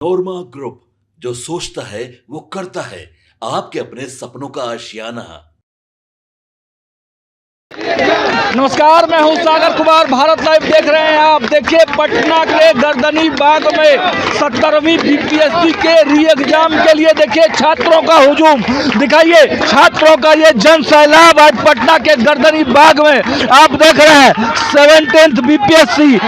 नोरमा group, जो सोचता है वो करता है। आपके अपने सपनों का आशियाना। नमस्कार, मैं हूं सागर कुमार। भारत लाइव देख रहे हैं आप। देखिए, पटना के गर्दनी बाग में 17वीं बीपीएससी के री एग्जाम के लिए देखिए छात्रों का हुजूम। दिखाइए छात्रों का ये जन सैलाब आज पटना के गर्दनी बाग में आप देख रहे हैं। 17th बीपीएससी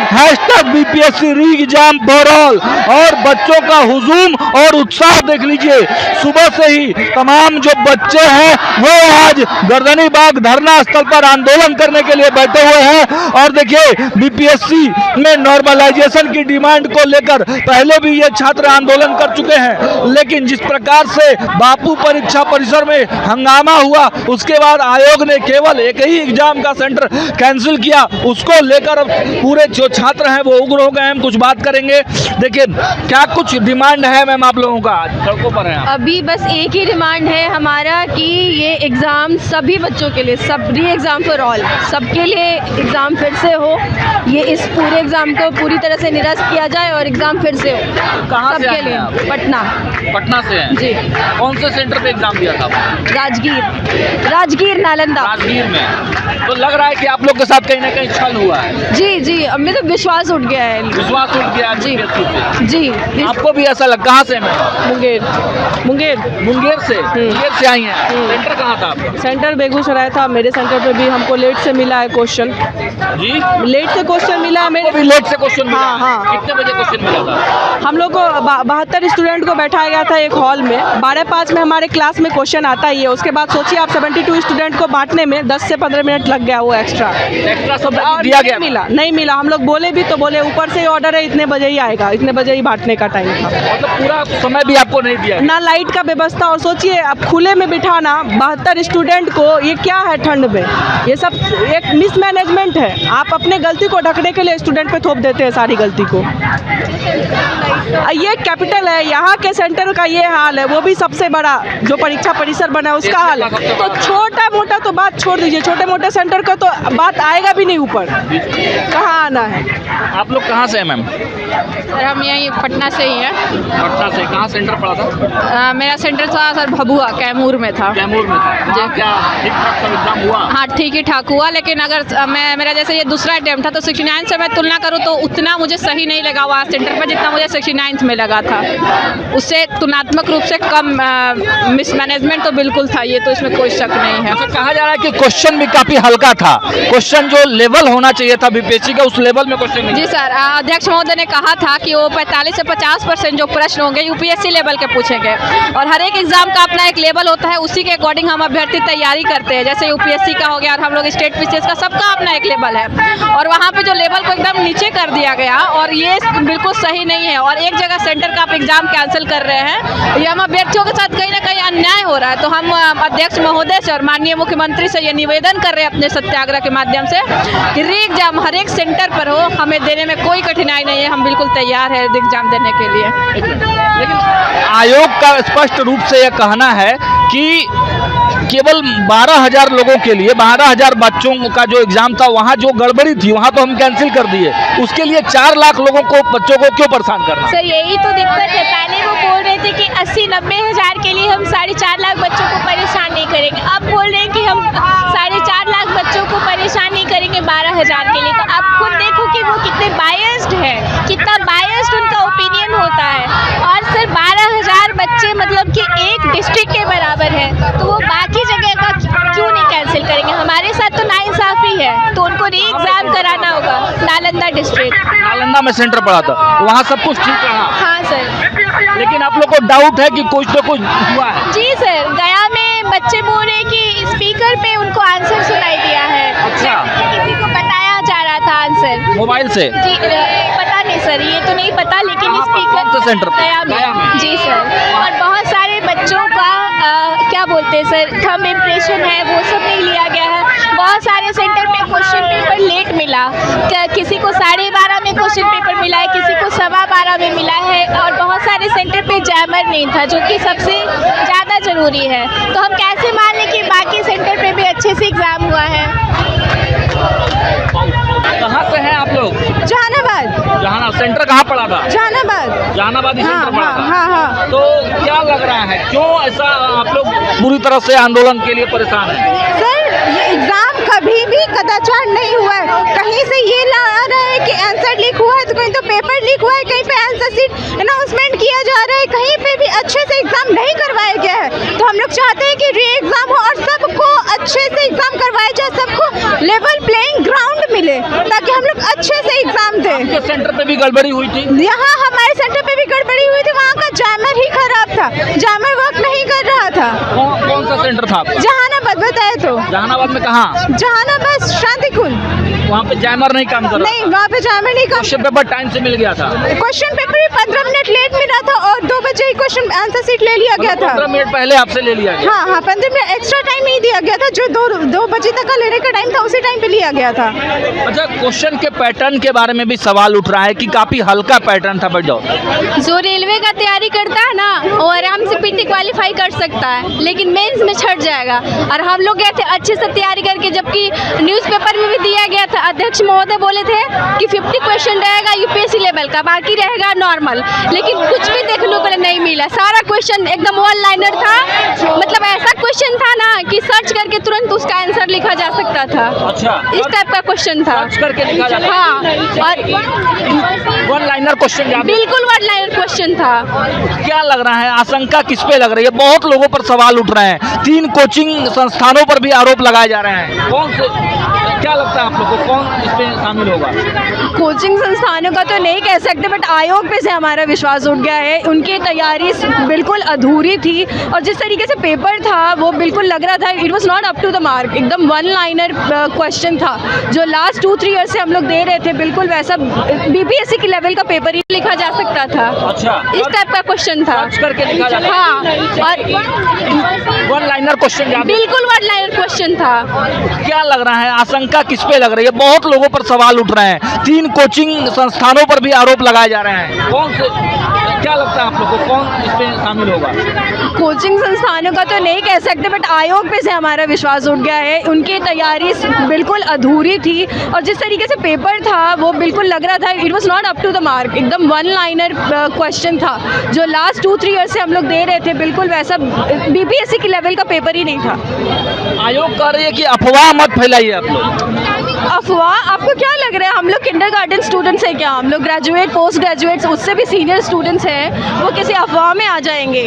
#BPSC री एग्जाम बहरहाल और बच्चों का हुजूम और उत्साह देख लीजिए। सुबह से ही तमाम जो बच्चे हैं वो आज गर्दनी बाग धरना स्थल पर आंदोलन करने के लिए बैठे हुए हैं। और देखिए, बीपीएससी में नॉर्मलाइजेशन की डिमांड को लेकर पहले भी ये छात्र आंदोलन कर चुके हैं, लेकिन जिस प्रकार से बापू परीक्षा परिसर में हंगामा हुआ उसके बाद आयोग ने केवल एक ही एग्जाम का सेंटर कैंसिल किया। उसको लेकर अब पूरे जो छात्र हैं वो उग्र हो गए हैं। हम कुछ बात करेंगे। देखिए, क्या कुछ डिमांड है मैम आप लोगों का? सड़कों पर है अभी बस एक ही डिमांड है हमारा कि ये एग्ज़ाम सभी बच्चों के लिए, सब री एग्ज़ाम फॉर ऑल, सबके लिए एग्ज़ाम फिर से हो। ये इस पूरे एग्ज़ाम को पूरी तरह से निरस्त किया जाए और एग्ज़ाम फिर से हो। कहाँ से सबके आए लिए हैं आप? पटना से हैं जी। कौन से सेंटर पे एग्जाम दिया था? राजगीर नालंदा। राजगीर में। तो लग रहा है कि आप लोग के साथ कहीं ना कहीं छल हुआ है। जी, अब मेरा विश्वास उठ गया है। विश्वास उठ गया जी पे। जी। आपको भी ऐसा लगा? कहाँ से मैं? मुंगेर से आई हैं। सेंटर कहाँ था आपका? सेंटर बेगूसराय था। मेरे सेंटर पे भी हमको लेट से मिला है क्वेश्चन। जी, लेट से क्वेश्चन मिला है मेरे। भी लेट से क्वेश्चन मिला? हाँ। कितने बजे क्वेश्चन मिला था? हम लोग को 72 स्टूडेंट को बैठाया गया था एक हॉल में। 12:05 में हमारे क्लास में क्वेश्चन आता ही है। उसके बाद सोचिए आप 72 स्टूडेंट को बांटने में 10 से 15 मिनट लग गया वो एक्स्ट्रा सब दिया गया? नहीं मिला। हम लोग बोले भी तो बोले ऊपर से ऑर्डर है, इतने बजे ही आएगा, इतने बजे ही बांटने का टाइम था। मतलब पूरा समय भी आपको नहीं दिया ना लाइट का व्यवस्था। और सोचिए अब खुले में बिठाना 72 स्टूडेंट को, ये क्या है ठंड में? ये सब एक मिसमैनेजमेंट है। आप अपने गलती को ढकने के लिए स्टूडेंट पे थोप देते हैं सारी गलती को। ये कैपिटल है, यहाँ के सेंटर का ये हाल है। वो भी सबसे बड़ा जो परीक्षा परिसर बना है उसका हाल है। तो छोटा मोटा तो बात छोड़ दीजिए, छोटे मोटे सेंटर का तो बात आएगा भी नहीं ऊपर। कहाँ आना है? आप लोग कहाँ से हैं मैम? सर हम यहीं पटना से ही हैं। पटना से। कहाँ सेंटर पड़ा था? मेरा सेंटर था सर भभुआ, कैमूर में था। कैमूर में था। जी। क्या ठीक ठाक सब एग्जाम हुआ? हाँ, ठीक ही ठाक हुआ। लेकिन अगर मेरा जैसे ये दूसरा अटेम्प्ट था तो 69 से मैं तुलना करूँ तो उतना मुझे सही नहीं लगा वहाँ सेंटर पर जितना मुझे 69 में लगा था। उससे तुलनात्मक रूप से कम मिसमैनेजमेंट तो बिल्कुल था। ये तो इसमें कोई शक नहीं है। कहा जा रहा है कि क्वेश्चन भी काफी हल्का था। क्वेश्चन जो लेवल होना चाहिए था बीपीएससी का, उस लेवल में क्वेश्चन नहीं। जी सर, अध्यक्ष महोदय ने कहा था कि वो 45 से 50% जो प्रश्न होंगे यूपीएससी लेवल के पूछेंगे। और हर एक एग्जाम का अपना एक लेवल होता है, उसी के अकॉर्डिंग हम अभ्यर्थी तैयारी करते हैं। जैसे यूपीएससी का हो गया और हम लोग स्टेट पीसीएस का, सबका अपना एक लेवल है। और वहाँ पे जो लेवल को एकदम नीचे कर दिया गया और ये बिल्कुल सही नहीं है। और एक जगह सेंटर का आप एग्जाम कैंसिल कर रहे हैं, ये हम अभ्यर्थियों के साथ कहीं ना कहीं अन्याय हो रहा है। तो हम अध्यक्ष महोदय से और माननीय मुख्यमंत्री से ये निवेदन कर रहे हैं अपने सत्याग्रह के माध्यम से कि री एग्जाम हर एक सेंटर पर हो, हमें देने में कोई कठिनाई नहीं है। हम बिल्कुल तैयार है एग्जाम देने के लिए। लेकिन आयोग का स्पष्ट रूप से यह कहना है कि केवल 12,000 लोगों के लिए, 12,000 बच्चों का जो एग्जाम था वहाँ जो गड़बड़ी थी वहाँ तो हम कैंसिल कर दिए। उसके लिए 4 लाख लोगों को, बच्चों को क्यों परेशान करना? सर यही तो दिक्कत है। पहले वो बोल रहे थे कि 80-90 हज़ार के लिए हम 4.5 लाख बच्चों को परेशान नहीं करेंगे। अब बोल रहे हैं कि हम 4.5 लाख बच्चों को परेशान नहीं करेंगे 12,000 के लिए। तो आप खुद देखो कि वो कितने बायस्ड है, कितना बायस्ड उनका ओपिनियन होता है। और सर 12,000 बच्चे मतलब कि एक डिस्ट्रिक्ट के बराबर है, तो वो बाकी जगह का क्यों नहीं कैंसिल करेंगे? हमारे साथ तो नाइंसाफी है, तो उनको री एग्जाम कराना होगा। नालंदा डिस्ट्रिक्ट, नालंदा में सेंटर पड़ा था, वहाँ सब कुछ ठीक रहा। हाँ सर। लेकिन आप लोग को डाउट है कि कुछ तो कुछ हुआ है? जी सर, गया में बच्चे बोल रहे कि स्पीकर पे उनको आंसर सुनाई दिया है। अच्छा। किसी को बताया जा रहा था आंसर मोबाइल से? जी, पता नहीं सर, ये तो नहीं पता। लेकिन स्पीकर कौन से सेंटर पे? गया में। जी सर। और बहुत सारे बच्चों का क्या बोलते हैं सर, थंब इम्प्रेशन है, वो सब नहीं लिया गया है। बहुत सारे सेंटर पे क्वेश्चन पेपर लेट मिला। किसी को 12:30 में क्वेश्चन पेपर मिला है, किसी को 12:15 में मिला है। और बहुत सारे सेंटर पे जैमर नहीं था, जो कि सबसे ज़्यादा ज़रूरी है। तो हम कैसे मान लें कि बाकी सेंटर पे भी अच्छे से एग्ज़ाम हुआ है? कहाँ से हैं आप लोग? जहानाबाद। जहानाबाद सेंटर कहाँ पड़ा था? जहानाबाद ही सेंटर पड़ा था। हाँ। तो क्या लग रहा है, क्यों ऐसा आप लोग पूरी तरह से आंदोलन के लिए परेशान हैं? सर ये एग्जाम कभी भी कदाचार नहीं हुआ है। कहीं से ये ला रहा है कि आंसर लीक हुआ है, तो कहीं तो पेपर लीक हुआ है, कहीं पे आंसर शीट अनाउंसमेंट किया जा रहा है, कहीं पे भी अच्छे से एग्जाम नहीं करवाया गया है। तो हम लोग चाहते हैं कि री एग्जाम हो और सबको अच्छे से एग्जाम करवाया जाए, सबको लेवल प्लेइंग ग्राउंड मिले ताकि हम लोग अच्छे से एग्जाम दें। आपके सेंटर पे भी गड़बड़ी हुई थी? यहाँ हमारे सेंटर पे भी गड़बड़ी हुई थी, वहाँ का जैमर ही खराब था, जैमर वर्क नहीं कर रहा था। कौन सा सेंटर था आपका? जहानाबाद बताए तो। जहानाबाद में कहाँ? जहानाबाद शांति कुल। वहाँ पे जैमर नहीं काम कर रहा? नहीं, वहाँ पे जैमर नहीं काम। क्वेश्चन पेपर टाइम से मिल गया था? क्वेश्चन पेपर भी 15 मिनट लेट मिला था और 2 बजे ही क्वेश्चन आंसर शीट ले लिया गया था। 15 मिनट पहले आपसे ले लिया गया? हाँ, 15 मिनट एक्स्ट्रा टाइम नहीं दिया गया था, जो 2 बजे तक का लेने का टाइम था उसी टाइम पे लिया गया था। अच्छा, क्वेश्चन के पैटर्न के बारे में भी सवाल उठ रहा है कि काफी हल्का पैटर्न था। बैठ जाओ। जो रेलवे का तैयारी करता है ना, वो आराम से पीटी क्वालिफाई कर सकता है, लेकिन मेंस में छट जाएगा। और हम लोग गए थे अच्छे से तैयारी करके, जबकि न्यूज़पेपर में भी दिया गया था, अध्यक्ष महोदय बोले थे कि 50 क्वेश्चन रहेगा यूपीएससी लेवल का, बाकी रहेगा नॉर्मल, लेकिन कुछ भी देखने को नहीं मिला। सारा क्वेश्चन एकदम वन लाइनर था, मतलब ऐसा क्वेश्चन था ना कि सर्च करके तुरंत उसका आंसर लिखा जा सकता था। अच्छा, इस टाइप का क्वेश्चन था। सर्च करके लिखा जाता था? हाँ, और वन लाइनर क्वेश्चन? बिल्कुल वन लाइनर क्वेश्चन था। क्या लग रहा है, आशंका किस पे लग रही है? बहुत लोगों पर सवाल उठ रहे हैं, 3 कोचिंग संस्थानों पर भी आरोप लगाए जा रहे हैं। कौन से, क्या लगता है आप लोग को, कौन इसमें शामिल होगा? कोचिंग संस्थानों का तो नहीं कह सकते, बट आयोग पे से हमारा विश्वास उठ गया है। उनकी तैयारी बिल्कुल अधूरी थी और जिस तरीके से पेपर था वो बिल्कुल लग रहा था it was not up to the mark, एकदम वन लाइनर क्वेश्चन था जो लास्ट 2-3 ईयर से हम लोग दे रहे थे, बिल्कुल वैसा बीपीएससी के लेवल का पेपर ही लिखा जा सकता था। अच्छा, इस टाइप का क्वेश्चन था। सर्च करके लिखा जाता था? हाँ, और वन लाइनर क्वेश्चन? बिल्कुल वन लाइनर क्वेश्चन था। क्या लग रहा है, आशंका किस पे लग रही है? बहुत लोगों पर सवाल उठ रहे हैं, 3 कोचिंग संस्थानों पर भी आरोप लगाए जा रहे हैं। कौन से, क्या लगता है आप लोग को, कौन इसमें शामिल होगा? कोचिंग संस्थानों का तो नहीं कह सकते, बट आयोग पे से हमारा विश्वास उठ गया है। उनकी तैयारी बिल्कुल अधूरी थी और जिस तरीके से पेपर था वो बिल्कुल लग रहा था it was not up to the mark, एकदम वन लाइनर क्वेश्चन था जो लास्ट 2-3 ईयर से हम लोग दे रहे थे, बिल्कुल वैसा बीपीएससी के लेवल का पेपर ही नहीं था। आयोग कह रही है कि अफवाह मत फैलाइए आप लोग। अफवाह? आपको क्या लग रहा है हम लोग किंडरगार्टन स्टूडेंट्स हैं क्या? हम लोग ग्रेजुएट, पोस्ट ग्रेजुएट्स, उससे भी सीनियर स्टूडेंट्स हैं, वो किसी अफवाह में आ जाएंगे?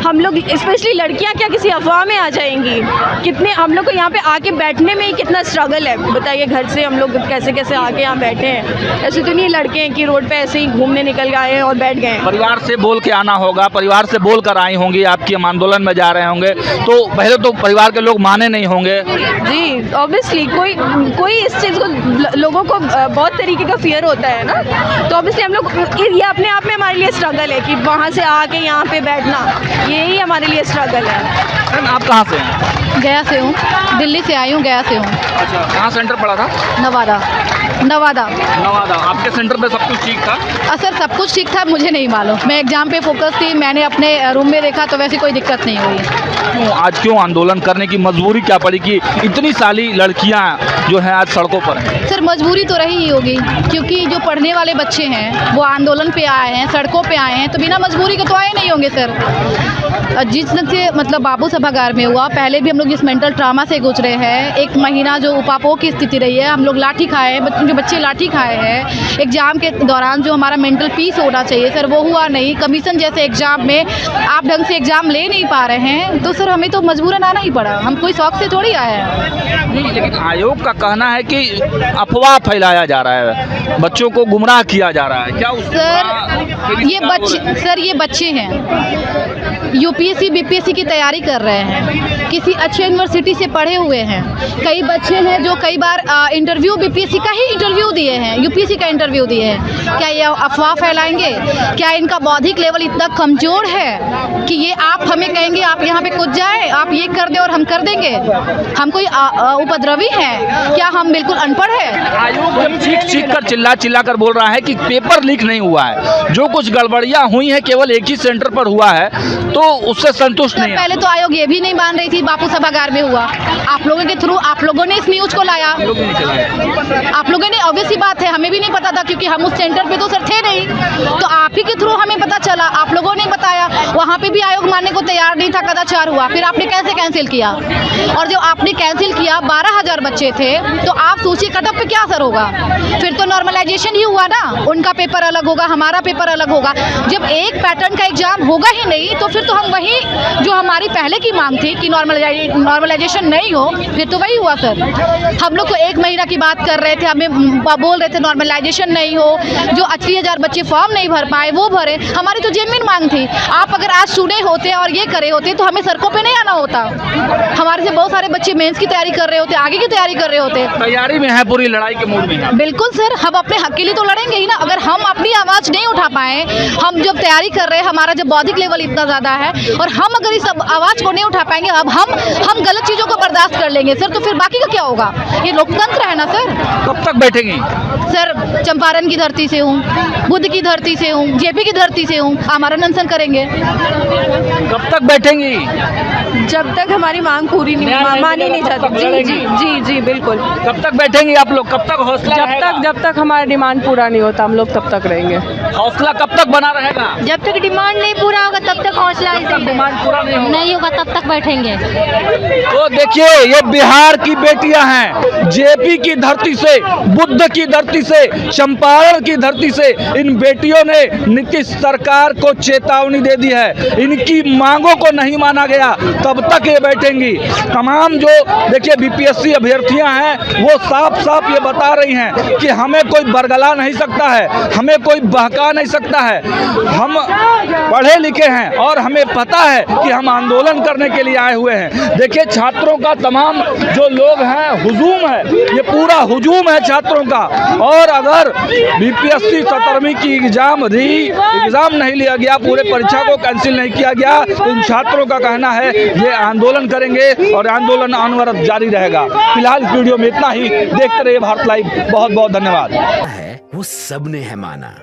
हम लोग स्पेशली लड़कियां क्या किसी अफवाह में आ जाएंगी? कितने हम लोग को यहाँ पे आके बैठने में ही कितना स्ट्रगल है, बताइए। घर से हम लोग कैसे कैसे आके यहाँ बैठे हैं, ऐसे तो नहीं लड़के हैं कि रोड पे ऐसे ही घूमने निकल गए हैं और बैठ गए हैं। परिवार से बोल के आना होगा, परिवार से बोल कर आई होंगी, आपकी हम आंदोलन में जा रहे होंगे, तो पहले तो परिवार के लोग माने नहीं होंगे। जी, ऑब्वियसली कोई इस चीज़ को, लोगों को बहुत तरीके का फियर होता है ना, तो ऑब्वियसली हम लोग, ये अपने आप में हमारे लिए स्ट्रगल है कि वहाँ से आके यहाँ पे बैठना, यही हमारे लिए स्ट्रगल है। आप कहाँ से हैं? गया से हूँ, दिल्ली से आई हूँ, गया से हूँ। अच्छा, कहाँ सेंटर पड़ा था? नवादा। आपके सेंटर पे सब कुछ ठीक था? सर सब कुछ ठीक था, मुझे नहीं मालूम, मैं एग्जाम पे फोकस थी, मैंने अपने रूम में देखा तो वैसे कोई दिक्कत नहीं हुई। क्यों आंदोलन करने की मजबूरी क्या पड़ी कि इतनी सारी लड़कियां जो हैं आज सड़कों पर हैं? सर मजबूरी तो रही ही होगी, क्योंकि जो पढ़ने वाले बच्चे हैं वो आंदोलन पे आए हैं, सड़कों पे आए हैं, तो बिना मजबूरी के तो आए नहीं होंगे सर। जिस से मतलब बाबू सभागार में हुआ, पहले भी हम लोग इस मेंटल ट्रामा से गुजरे हैं। 1 महीना जो उपापों की स्थिति रही है, हम लोग लाठी खाए हैं, जो बच्चे लाठी खाए हैं। एग्ज़ाम के दौरान जो हमारा मेंटल पीस होना चाहिए सर, वो हुआ नहीं। कमीशन जैसे एग्ज़ाम में आप ढंग से एग्ज़ाम ले नहीं पा रहे हैं, तो सर हमें तो मजबूरन आना ही पड़ा, हम कोई शौक से थोड़ी आए हैं। नहीं, लेकिन आयोग का कहना है कि अफवाह फैलाया जा रहा है, बच्चों को गुमराह किया जा रहा है। क्या सर ये बच्चे हैं, यूपीएससी बीपीएससी की तैयारी कर रहे हैं, किसी अच्छे यूनिवर्सिटी से पढ़े हुए हैं। कई बच्चे हैं जो कई बार इंटरव्यू बीपीएससी का ही इंटरव्यू दिए हैं, यूपीएससी का इंटरव्यू दिए हैं। क्या ये अफवाह फैलाएंगे? क्या इनका बौद्धिक लेवल इतना कमज़ोर है कि ये आप हमें कहेंगे आप यहाँ पे कूद जाए, आप ये कर दे और हम कर देंगे? हम कोई उपद्रवी हैं क्या? हम बिल्कुल अनपढ़ है? आयोग जब चीख कर चिल्ला कर बोल रहा है कि पेपर लीक नहीं हुआ है, जो कुछ गड़बड़ियाँ हुई हैं केवल एक ही सेंटर पर हुआ है, तो तो उससे संतुष्ट नहीं है। पहले तो आयोग ये भी नहीं मान रही थी, बापू सभागार में हुआ, आप लोगों के थ्रू आप लोगों ने इस न्यूज को लाया, आप लोगों ने, ऑब्वियस ही बात है, हमें भी नहीं पता था क्योंकि हम उस सेंटर पे तो सर थे नहीं, तो आप ही के थ्रू हमें पता चला, आप लोगों ने बताया, वहाँ पे भी आयोग मानने को तैयार नहीं था, कदाचार हुआ, फिर आपने कैसे कैंसिल किया, और जब आपने कैंसिल किया 12,000 बच्चे थे, तो आप सोचिए कटअप पे क्या असर होगा, फिर तो नॉर्मलाइजेशन ही हुआ ना, उनका पेपर अलग होगा, हमारा पेपर अलग होगा, जब एक पैटर्न का एग्जाम होगा ही नहीं तो फिर तो हम वही जो हमारी पहले की मांग थी कि नॉर्मलाइजेशन नहीं हो, फिर तो वही हुआ सर। हम लोग तो 1 महीना की बात कर रहे थे, हमें बोल रहे थे नॉर्मलाइजेशन नहीं हो, जो 80,000 बच्चे फॉर्म नहीं भर पाए वो भरे, हमारी तो जेन्युइन मांग थी। आप अगर आज सुने होते और ये करे होते तो हमें सड़कों पे नहीं आना होता, हमारे से बहुत सारे बच्चे मेंस की तैयारी कर रहे होते, आगे की तैयारी कर रहे होते। तैयारी में है, पूरी लड़ाई के मूड में है। बिल्कुल सर, हम अपने हक के लिए तो लड़ेंगे ही ना, अगर हम अपनी आवाज नहीं उठा पाए, हम जब तैयारी कर रहे हैं, हमारा जब बौद्धिक लेवल इतना ज्यादा है और हम अगर इस आवाज को नहीं उठा पाएंगे, अब हम गलत चीजों को बर्दाश्त कर लेंगे सर, तो फिर बाकी का क्या होगा? ये लोकतंत्र है ना सर। कब तक बैठेंगी? सर चंपारण की धरती से हूँ, बुद्ध की धरती से हूँ, जेपी की धरती से हूँ, आमरण अनशन करेंगे। कब तक बैठेंगी? जब तक हमारी मांग पूरी मानी नहीं जाती। जी बिल्कुल। कब तक बैठेंगी आप लोग? कब तक हौसला रहेगा? जब तक हमारा डिमांड पूरा नहीं होता हम लोग तब तक रहेंगे। हौसला कब तक बना रहेगा? जब तक डिमांड नहीं पूरा होगा तब तक हौसला डिमांड पूरा नहीं होगा तब तक बैठेंगे। तो देखिए, ये बिहार की बेटियां हैं, जेपी की धरती से, बुद्ध की धरती से, चंपारण की धरती से इन बेटियों ने नीतीश सरकार को चेतावनी दे दी है, इनकी मांगों को नहीं माना गया तब तक ये बैठेंगी। तमाम जो देखिए बीपीएससी अभ्यर्थियां हैं वो साफ साफ ये बता रही हैं कि हमें कोई बरगला नहीं सकता है, हमें कोई बहका नहीं सकता है, हम पढ़े लिखे हैं और हमें पता है कि हम आंदोलन करने के लिए आए हुए हैं। देखिए छात्रों का तमाम जो लोग हैं, हुजूम है, ये पूरा हुजूम है छात्रों का। और अगर बीपीएससी 17वीं की एग्जाम नहीं लिया गया, पूरे परीक्षा को कैंसिल नहीं किया गया, इन छात्रों का कहना है ये आंदोलन करेंगे और आंदोलन अनवरत जारी रहेगा। फिलहाल इस वीडियो में इतना ही, देखते रहिए भारत लाइव। बहुत बहुत धन्यवाद। है वो सबने है माना,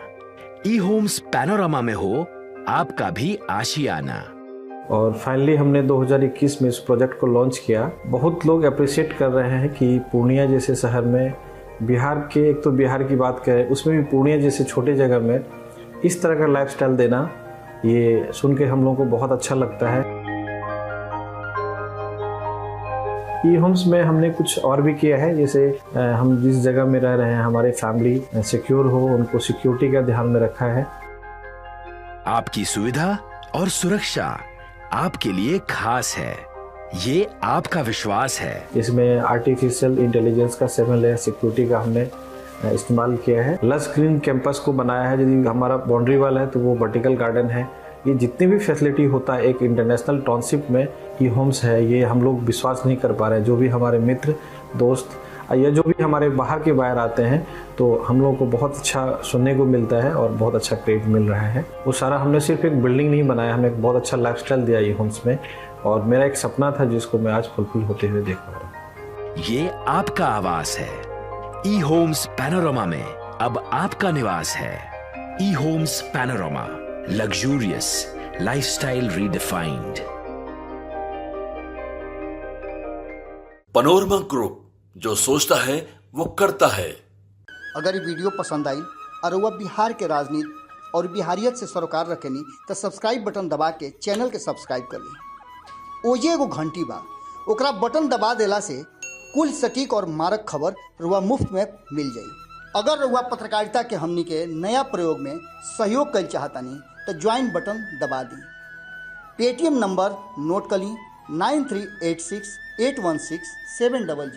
ई होम्स पैनोरामा में हो आपका भी आशियाना। और फाइनली हमने 2021 में इस प्रोजेक्ट को लॉन्च किया। बहुत लोग अप्रिशिएट कर रहे हैं कि पूर्णिया जैसे शहर में, बिहार के, एक तो बिहार की बात करें उसमें भी पूर्णिया जैसे छोटे जगह में इस तरह का लाइफस्टाइल देना, ये सुन के हम लोगों को बहुत अच्छा लगता है। ई होम्स में हमने कुछ और भी किया है, जैसे हम जिस जगह में रह रहे हैं हमारे फैमिली सिक्योर हो, उनको सिक्योरिटी का ध्यान में रखा है। आपकी सुविधा और सुरक्षा आपके लिए खास है, ये आपका विश्वास है। इसमें आर्टिफिशियल इंटेलिजेंस का 7 लेयर सिक्योरिटी का हमने इस्तेमाल किया है। लस ग्रीन कैंपस को बनाया है, यदि हमारा बाउंड्री वाल है तो वो वर्टिकल गार्डन है। ये जितनी भी फैसिलिटी होता है एक इंटरनेशनल टाउनशिप में ई होम्स है, ये हम लोग विश्वास नहीं कर पा रहे हैं। जो भी हमारे मित्र दोस्त या जो भी हमारे बाहर के बाहर आते हैं तो हम लोगों को बहुत अच्छा सुनने को मिलता है और बहुत अच्छा क्रेडिट मिल रहा है। वो सारा हमने सिर्फ एक बिल्डिंग नहीं बनाया, हमें एक बहुत अच्छा लाइफस्टाइल दिया ई होम्स में, और मेरा एक सपना था जिसको मैं आज फुलफिल होते हुए देख पा रहा हूँ। ये आपका आवास है। ई होम्स पैनोरामा में अब आपका निवास है। E homes panorama, luxurious lifestyle redefined. Panorama group, जो सोचता है वो करता है। अगर ये वीडियो पसंद आई और वह बिहार के राजनीति और बिहारियत से सरोकार रखेनी तो सब्सक्राइब बटन दबा के चैनल के सब्सक्राइब कर ली। ओजे एगो घंटी बा, ओकरा बटन दबा देला से कुल सटीक और मारक खबर रुआ मुफ्त में मिल जाई। अगर रुआ पत्रकारिता के हमनी के नया प्रयोग में सहयोग कर चाहतानी तो ज्वाइन बटन दबा दी। पेटीएम नंबर नोट कर ली 9386 816 700।